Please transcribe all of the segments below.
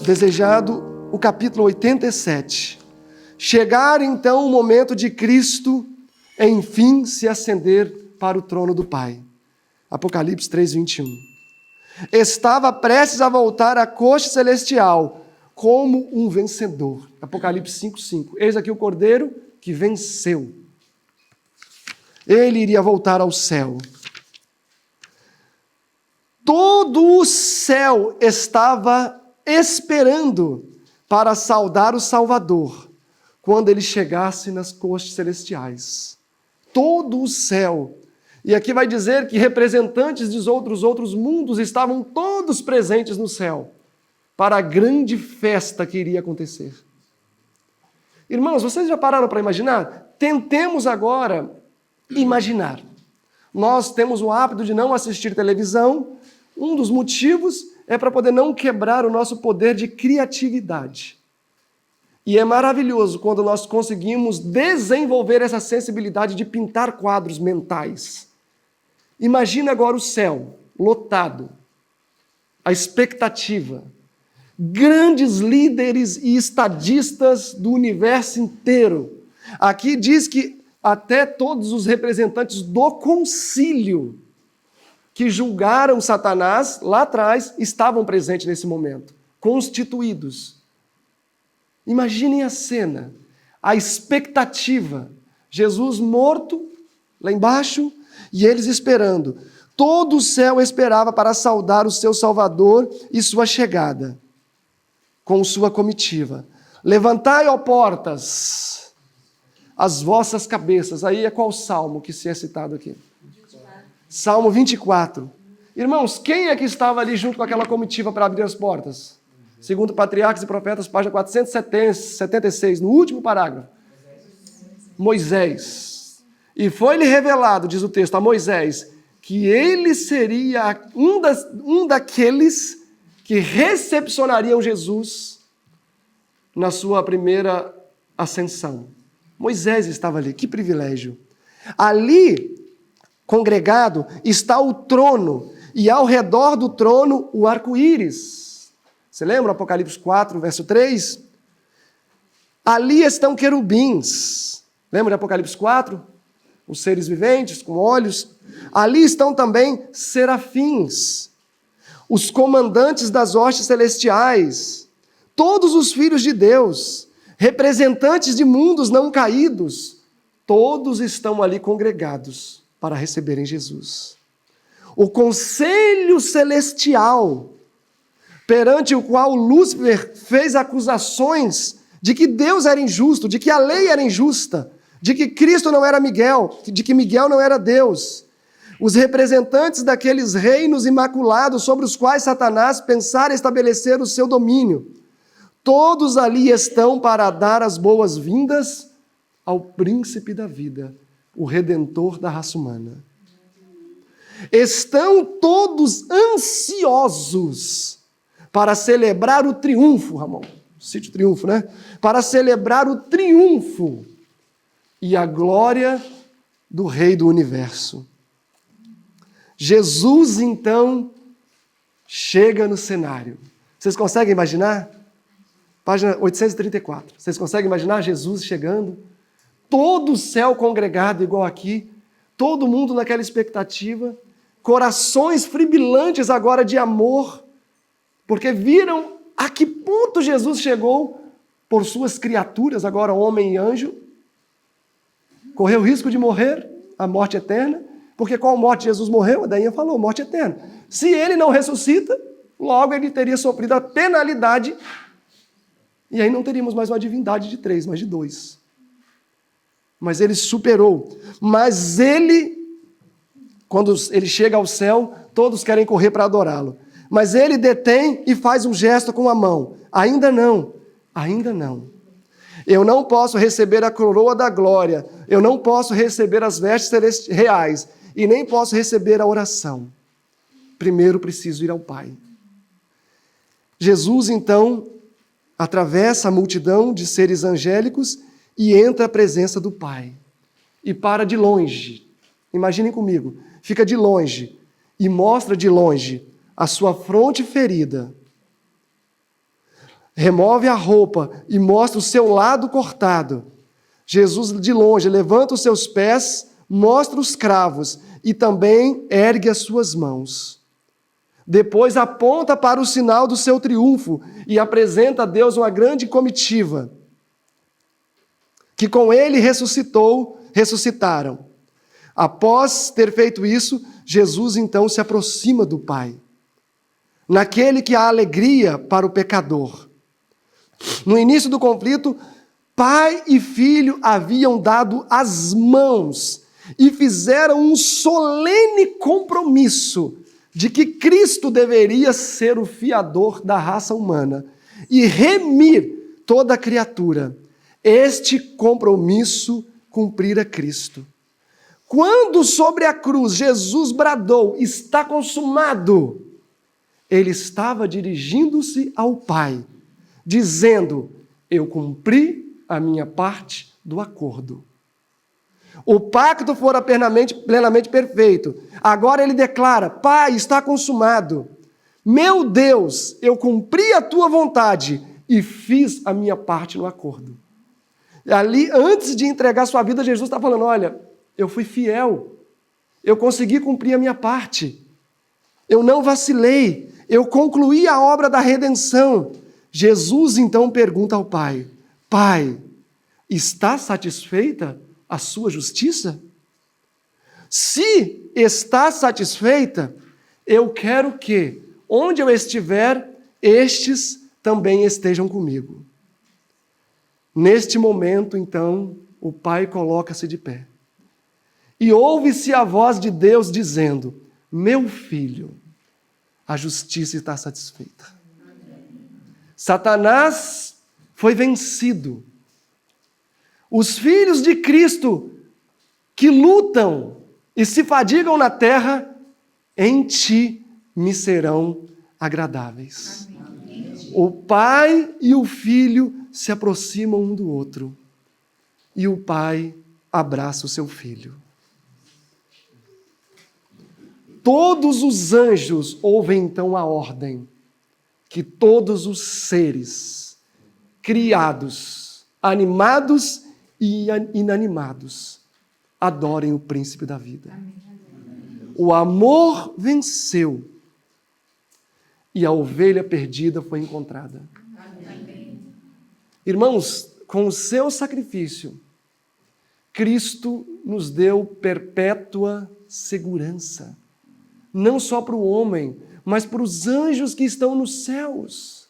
desejado o capítulo 87. Chegar então o momento de Cristo, enfim, se ascender para o trono do Pai. Apocalipse 3:21. Estava prestes a voltar à corte celestial como um vencedor. Apocalipse 5:5. Eis aqui o Cordeiro que venceu. Ele iria voltar ao céu. Todo o céu estava esperando para saudar o Salvador quando ele chegasse nas cortes celestiais. Todo o céu. E aqui vai dizer que representantes dos outros mundos estavam todos presentes no céu para a grande festa que iria acontecer. Irmãos, vocês já pararam para imaginar? Tentemos agora imaginar. Nós temos o hábito de não assistir televisão. Um dos motivos é para poder não quebrar o nosso poder de criatividade. E é maravilhoso quando nós conseguimos desenvolver essa sensibilidade de pintar quadros mentais. Imagina agora o céu lotado, a expectativa, grandes líderes e estadistas do universo inteiro. Aqui diz que até todos os representantes do concílio que julgaram Satanás lá atrás estavam presentes nesse momento, constituídos. Imaginem a cena, a expectativa, Jesus morto lá embaixo e eles esperando. Todo o céu esperava para saudar o seu Salvador e sua chegada, com sua comitiva. Levantai, ó portas, as vossas cabeças. Aí é qual salmo que se é citado aqui? Salmo 24. Irmãos, quem é que estava ali junto com aquela comitiva para abrir as portas? Segundo Patriarcas e Profetas, página 476, no último parágrafo. Moisés. E foi-lhe revelado, diz o texto, a Moisés, que ele seria um daqueles que recepcionariam Jesus na sua primeira ascensão. Moisés estava ali, que privilégio. Ali, congregado, está o trono, e ao redor do trono o arco-íris. Você lembra Apocalipse 4, verso 3? Ali estão querubins. Lembra de Apocalipse 4? Os seres viventes com olhos. Ali estão também serafins, os comandantes das hostes celestiais, todos os filhos de Deus, representantes de mundos não caídos, todos estão ali congregados para receberem Jesus. O conselho celestial, perante o qual Lúcifer fez acusações de que Deus era injusto, de que a lei era injusta, de que Cristo não era Miguel, de que Miguel não era Deus. Os representantes daqueles reinos imaculados sobre os quais Satanás pensara estabelecer o seu domínio, todos ali estão para dar as boas-vindas ao príncipe da vida, o Redentor da raça humana. Estão todos ansiosos para celebrar o triunfo, Ramon. Cite o triunfo, né? Para celebrar o triunfo e a glória do Rei do Universo. Jesus, então, chega no cenário. Vocês conseguem imaginar? Página 834. Vocês conseguem imaginar Jesus chegando? Todo o céu congregado igual aqui, todo mundo naquela expectativa, corações fribilantes agora de amor, porque viram a que ponto Jesus chegou por suas criaturas, agora homem e anjo, correu o risco de morrer, a morte eterna, porque qual morte Jesus morreu? A Dainha falou, morte eterna. Se ele não ressuscita, logo ele teria sofrido a penalidade, e aí não teríamos mais uma divindade de 3, mas de 2. Mas ele superou. Mas ele, quando ele chega ao céu, todos querem correr para adorá-lo. Mas ele detém e faz um gesto com a mão. Ainda não, ainda não. Eu não posso receber a coroa da glória, eu não posso receber as vestes reais, e nem posso receber a oração. Primeiro preciso ir ao Pai. Jesus, então, atravessa a multidão de seres angélicos e entra à presença do Pai. E para de longe. Imaginem comigo. Fica de longe e mostra de longe a sua fronte ferida. remove a roupa e mostra o seu lado cortado. Jesus, de longe, levanta os seus pés, mostra os cravos e também ergue as suas mãos. Depois aponta para o sinal do seu triunfo e apresenta a Deus uma grande comitiva, que com ele ressuscitaram. Após ter feito isso, Jesus então se aproxima do Pai, naquele que há alegria para o pecador. No início do conflito, pai e filho haviam dado as mãos e fizeram um solene compromisso de que Cristo deveria ser o fiador da raça humana e remir toda a criatura. Este compromisso cumprira Cristo. Quando sobre a cruz Jesus bradou, está consumado, ele estava dirigindo-se ao Pai, dizendo, eu cumpri a minha parte do acordo. O pacto fora plenamente perfeito. Agora ele declara, Pai, está consumado. Meu Deus, eu cumpri a tua vontade e fiz a minha parte no acordo. E ali, antes de entregar sua vida, Jesus está falando, olha, eu fui fiel, eu consegui cumprir a minha parte, eu não vacilei, eu concluí a obra da redenção. Jesus então pergunta ao Pai, Pai, está satisfeita a sua justiça? Se está satisfeita, eu quero que, onde eu estiver, estes também estejam comigo. Neste momento, então, o Pai coloca-se de pé. E ouve-se a voz de Deus dizendo, meu filho, a justiça está satisfeita. Satanás foi vencido. Os filhos de Cristo que lutam e se fadigam na terra, em ti me serão agradáveis. Amém. O pai e o filho se aproximam um do outro e o pai abraça o seu filho. Todos os anjos ouvem então a ordem que todos os seres criados, animados e inanimados, adorem o príncipe da vida. O amor venceu e a ovelha perdida foi encontrada. Irmãos, com o seu sacrifício, Cristo nos deu perpétua segurança. Não só para o homem, mas para os anjos que estão nos céus.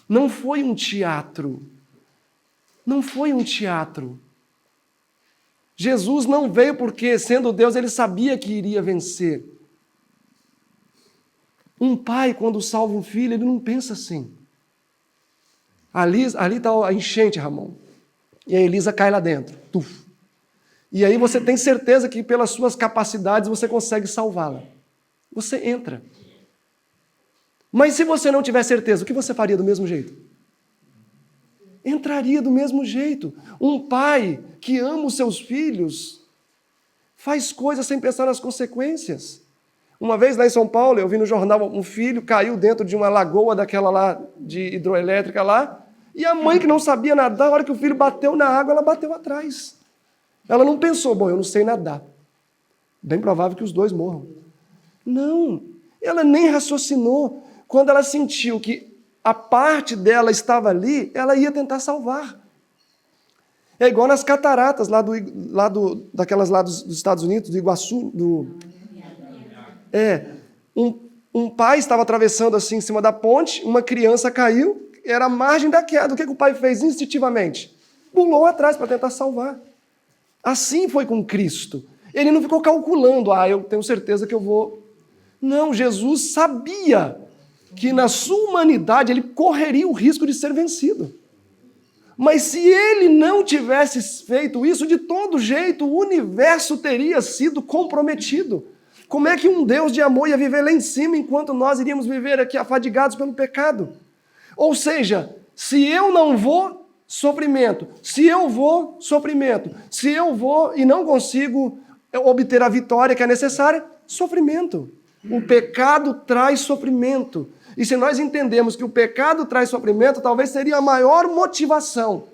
Não foi um teatro. Não foi um teatro. Jesus não veio porque, sendo Deus, ele sabia que iria vencer. Um pai, quando salva um filho, ele não pensa assim. Ali está a enchente, Ramon. E a Elisa cai lá dentro. Tuf. E aí você tem certeza que pelas suas capacidades você consegue salvá-la. Você entra. Mas se você não tiver certeza, o que você faria do mesmo jeito? Entraria do mesmo jeito. Um pai que ama os seus filhos faz coisas sem pensar nas consequências. Uma vez lá em São Paulo, eu vi no jornal, um filho caiu dentro de uma lagoa daquela lá, de hidroelétrica lá, e a mãe que não sabia nadar, a hora que o filho bateu na água, ela bateu atrás. Ela não pensou, bom, eu não sei nadar. Bem provável que os dois morram. Não, ela nem raciocinou. Quando ela sentiu que a parte dela estava ali, ela ia tentar salvar. É igual nas cataratas daquelas lá dos Estados Unidos, do Iguaçu. Um pai estava atravessando assim em cima da ponte, uma criança caiu, era a margem da queda. O que o pai fez instintivamente? Pulou atrás para tentar salvar. Assim foi com Cristo. Ele não ficou calculando, eu tenho certeza que eu vou... Não, Jesus sabia que na sua humanidade ele correria o risco de ser vencido. Mas se ele não tivesse feito isso, de todo jeito, o universo teria sido comprometido. Como é que um Deus de amor ia viver lá em cima enquanto nós iríamos viver aqui afadigados pelo pecado? Ou seja, se eu não vou, sofrimento. Se eu vou, sofrimento. Se eu vou e não consigo obter a vitória que é necessária, sofrimento. O pecado traz sofrimento. E se nós entendemos que o pecado traz sofrimento, talvez seria a maior motivação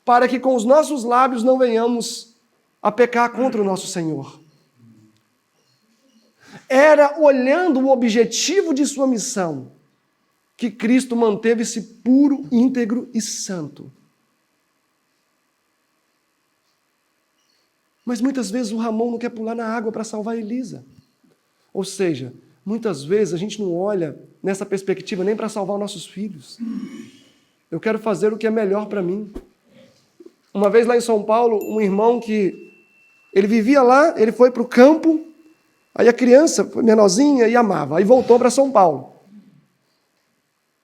para que com os nossos lábios não venhamos a pecar contra o nosso Senhor. Era olhando o objetivo de sua missão que Cristo manteve-se puro, íntegro e santo. Mas muitas vezes o Ramon não quer pular na água para salvar a Elisa. Ou seja, muitas vezes a gente não olha nessa perspectiva nem para salvar os nossos filhos. Eu quero fazer o que é melhor para mim. Uma vez lá em São Paulo, um irmão que ele vivia lá, ele foi para o campo, aí a criança foi menorzinha e amava, aí voltou para São Paulo.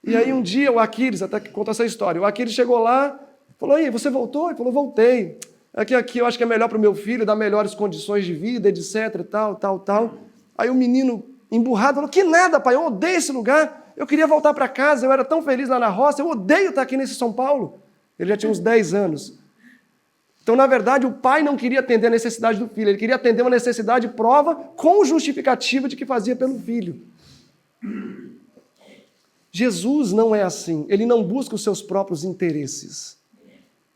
E aí um dia o Aquiles, até que conta essa história, o Aquiles chegou lá, falou, e você voltou? Ele falou, voltei. Aqui eu acho que é melhor para o meu filho, dar melhores condições de vida, etc, tal. Aí o menino, emburrado, falou, que nada, pai, eu odeio esse lugar, eu queria voltar para casa, eu era tão feliz lá na roça, eu odeio estar aqui nesse São Paulo. Ele já tinha uns 10 anos. Então, na verdade, o pai não queria atender a necessidade do filho, ele queria atender uma necessidade prova com justificativa de que fazia pelo filho. Jesus não é assim, ele não busca os seus próprios interesses.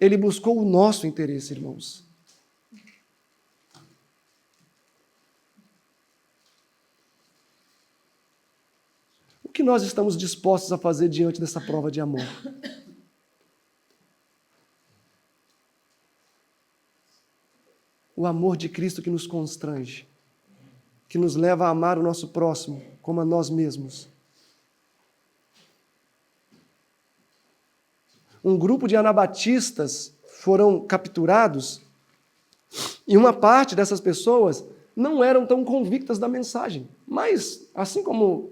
Ele buscou o nosso interesse, irmãos. O que nós estamos dispostos a fazer diante dessa prova de amor? O amor de Cristo que nos constrange, que nos leva a amar o nosso próximo como a nós mesmos. Um grupo de anabatistas foram capturados e uma parte dessas pessoas não eram tão convictas da mensagem. Mas, assim como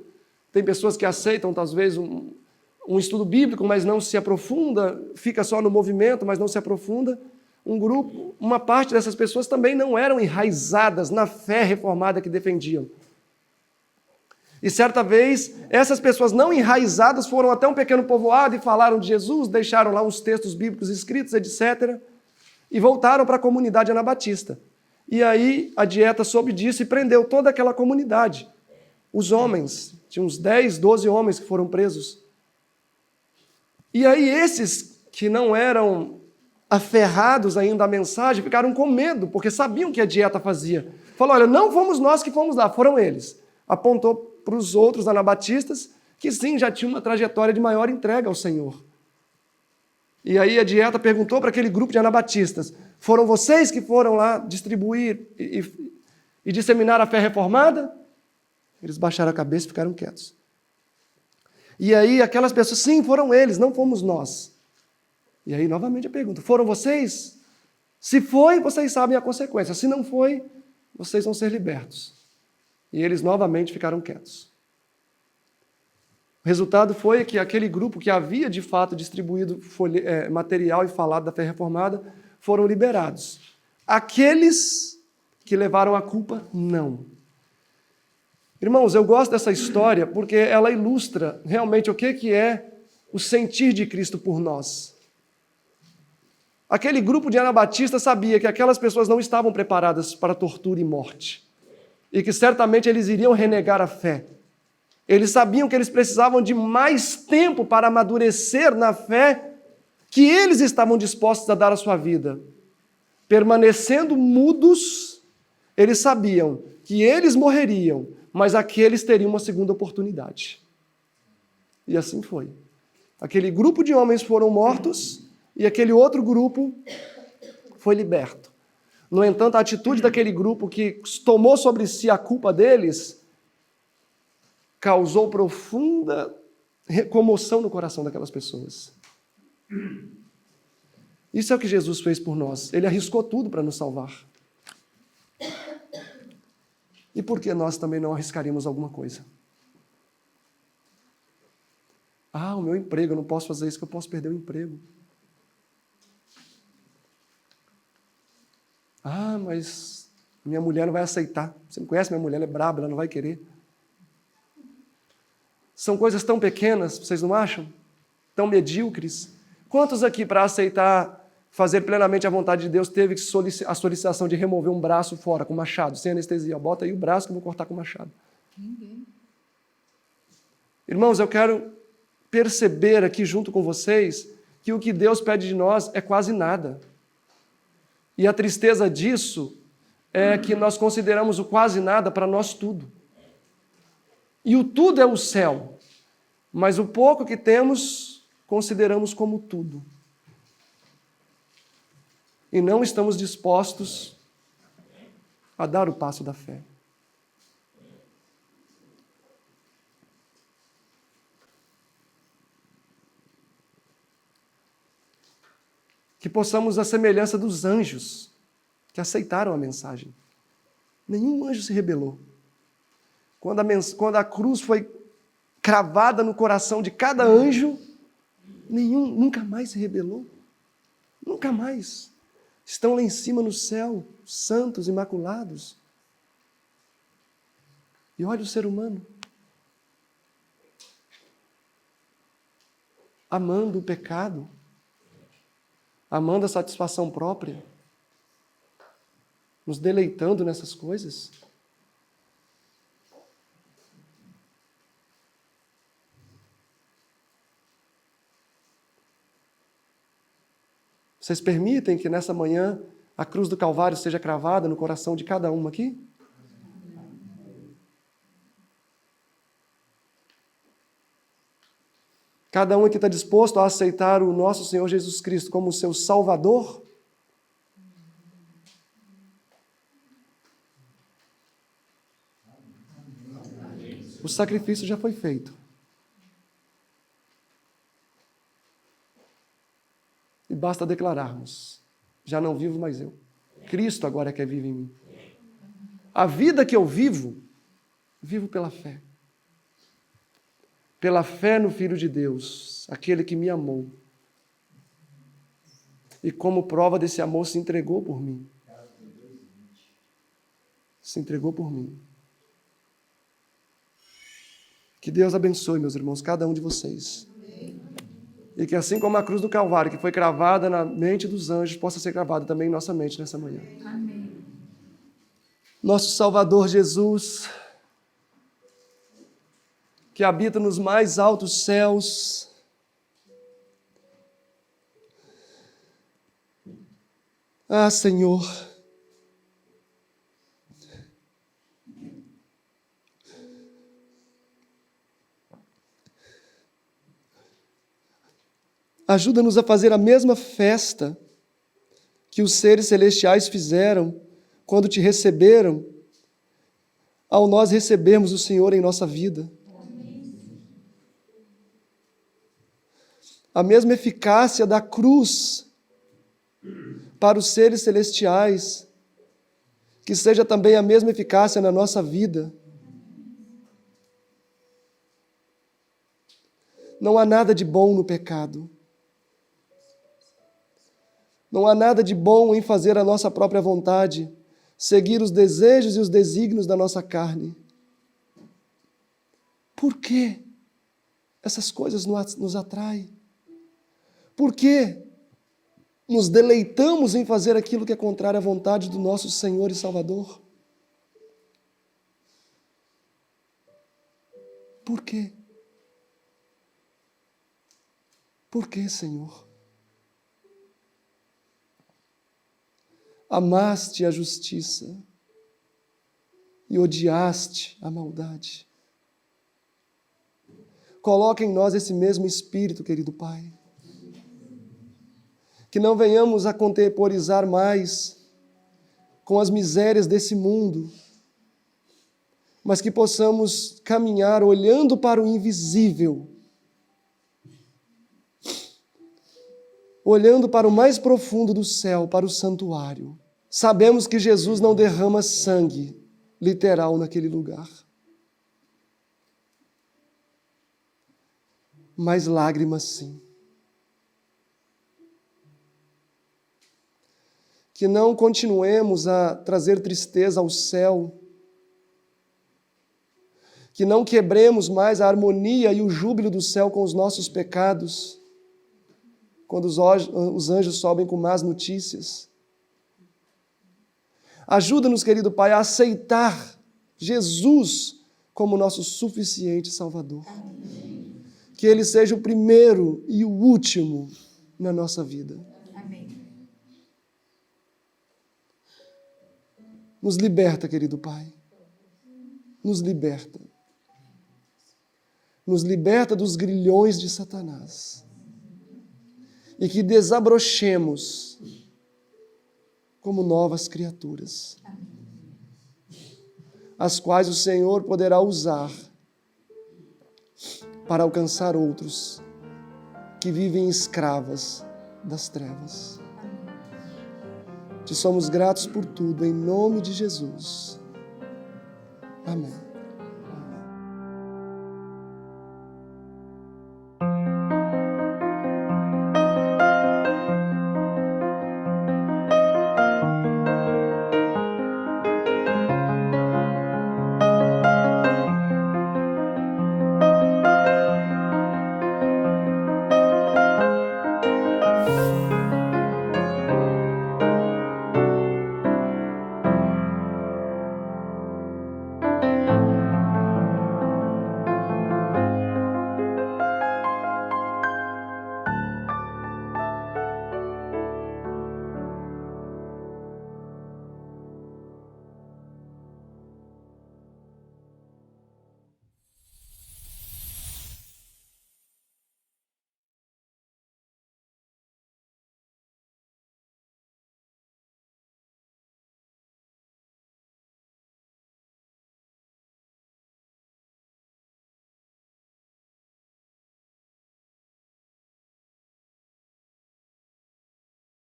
tem pessoas que aceitam, talvez, um estudo bíblico, mas não se aprofunda, fica só no movimento, mas não se aprofunda, uma parte dessas pessoas também não eram enraizadas na fé reformada que defendiam. E certa vez, essas pessoas não enraizadas foram até um pequeno povoado e falaram de Jesus, deixaram lá uns textos bíblicos escritos, etc., e voltaram para a comunidade anabatista. E aí a dieta soube disso e prendeu toda aquela comunidade. Os homens, tinha uns 10, 12 homens que foram presos. E aí esses que não eram aferrados ainda à mensagem ficaram com medo, porque sabiam o que a dieta fazia. Falou, olha, não fomos nós que fomos lá, foram eles. Apontou para os outros anabatistas, que sim, já tinham uma trajetória de maior entrega ao Senhor. E aí a dieta perguntou para aquele grupo de anabatistas, foram vocês que foram lá distribuir e disseminar a fé reformada? Eles baixaram a cabeça e ficaram quietos. E aí aquelas pessoas, sim, foram eles, não fomos nós. E aí novamente a pergunta, foram vocês? Se foi, vocês sabem a consequência. Se não foi, vocês vão ser libertos. E eles novamente ficaram quietos. O resultado foi que aquele grupo que havia de fato distribuído material e falado da fé reformada foram liberados. Aqueles que levaram a culpa, não. Irmãos, eu gosto dessa história porque ela ilustra realmente o que é o sentir de Cristo por nós. Aquele grupo de anabatistas sabia que aquelas pessoas não estavam preparadas para tortura e morte. E que certamente eles iriam renegar a fé. Eles sabiam que eles precisavam de mais tempo para amadurecer na fé que eles estavam dispostos a dar à sua vida. Permanecendo mudos, eles sabiam que eles morreriam, mas aqueles teriam uma segunda oportunidade. E assim foi. Aquele grupo de homens foram mortos e aquele outro grupo foi liberto. No entanto, a atitude daquele grupo que tomou sobre si a culpa deles causou profunda comoção no coração daquelas pessoas. Isso é o que Jesus fez por nós. Ele arriscou tudo para nos salvar. E por que nós também não arriscaríamos alguma coisa? O meu emprego, eu não posso fazer isso, que eu posso perder o emprego. Mas minha mulher não vai aceitar. Você não conhece minha mulher, ela é braba, ela não vai querer. São coisas tão pequenas, vocês não acham? Tão medíocres. Quantos aqui, para aceitar fazer plenamente a vontade de Deus, teve a solicitação de remover um braço fora com machado, sem anestesia? Bota aí o braço que eu vou cortar com machado. Ninguém. Irmãos, eu quero perceber aqui junto com vocês que o que Deus pede de nós é quase nada. E a tristeza disso é que nós consideramos o quase nada para nós tudo. E o tudo é o céu, mas o pouco que temos, consideramos como tudo. E não estamos dispostos a dar o passo da fé. Que possamos a semelhança dos anjos que aceitaram a mensagem. Nenhum anjo se rebelou. Quando a cruz foi cravada no coração de cada anjo, nenhum nunca mais se rebelou. Nunca mais. Estão lá em cima no céu, santos, imaculados. E olha o ser humano. Amando o pecado. Amando a satisfação própria. Nos deleitando nessas coisas. Vocês permitem que nessa manhã a cruz do Calvário seja cravada no coração de cada um aqui? Cada um aqui está disposto a aceitar o nosso Senhor Jesus Cristo como seu Salvador? O sacrifício já foi feito. E basta declararmos, já não vivo mais eu. Cristo agora é que vive em mim. A vida que eu vivo, vivo pela fé. Pela fé no Filho de Deus, aquele que me amou. E como prova desse amor se entregou por mim. Se entregou por mim. Que Deus abençoe, meus irmãos, cada um de vocês. E que assim como a cruz do Calvário, que foi cravada na mente dos anjos, possa ser cravada também em nossa mente nessa manhã. Amém. Nosso Salvador Jesus, que habita nos mais altos céus, ah, Senhor, ajuda-nos a fazer a mesma festa que os seres celestiais fizeram quando te receberam, ao nós recebermos o Senhor em nossa vida. A mesma eficácia da cruz para os seres celestiais, que seja também a mesma eficácia na nossa vida. Não há nada de bom no pecado. Não há nada de bom em fazer a nossa própria vontade, seguir os desejos e os desígnios da nossa carne. Por que essas coisas nos atraem? Por que nos deleitamos em fazer aquilo que é contrário à vontade do nosso Senhor e Salvador? Por quê? Por que, Senhor? Amaste a justiça e odiaste a maldade. Coloca em nós esse mesmo espírito, querido Pai. Que não venhamos a contemporizar mais com as misérias desse mundo, mas que possamos caminhar olhando para o invisível, olhando para o mais profundo do céu, para o santuário. Sabemos que Jesus não derrama sangue literal naquele lugar, mas lágrimas sim. Que não continuemos a trazer tristeza ao céu, que não quebremos mais a harmonia e o júbilo do céu com os nossos pecados, quando os anjos sobem com más notícias. Ajuda-nos, querido Pai, a aceitar Jesus como nosso suficiente Salvador. Que Ele seja o primeiro e o último na nossa vida. Nos liberta, querido Pai. Nos liberta. Nos liberta dos grilhões de Satanás. E que desabrochemos como novas criaturas, as quais o Senhor poderá usar para alcançar outros que vivem escravas das trevas. Te somos gratos por tudo, em nome de Jesus. Amém.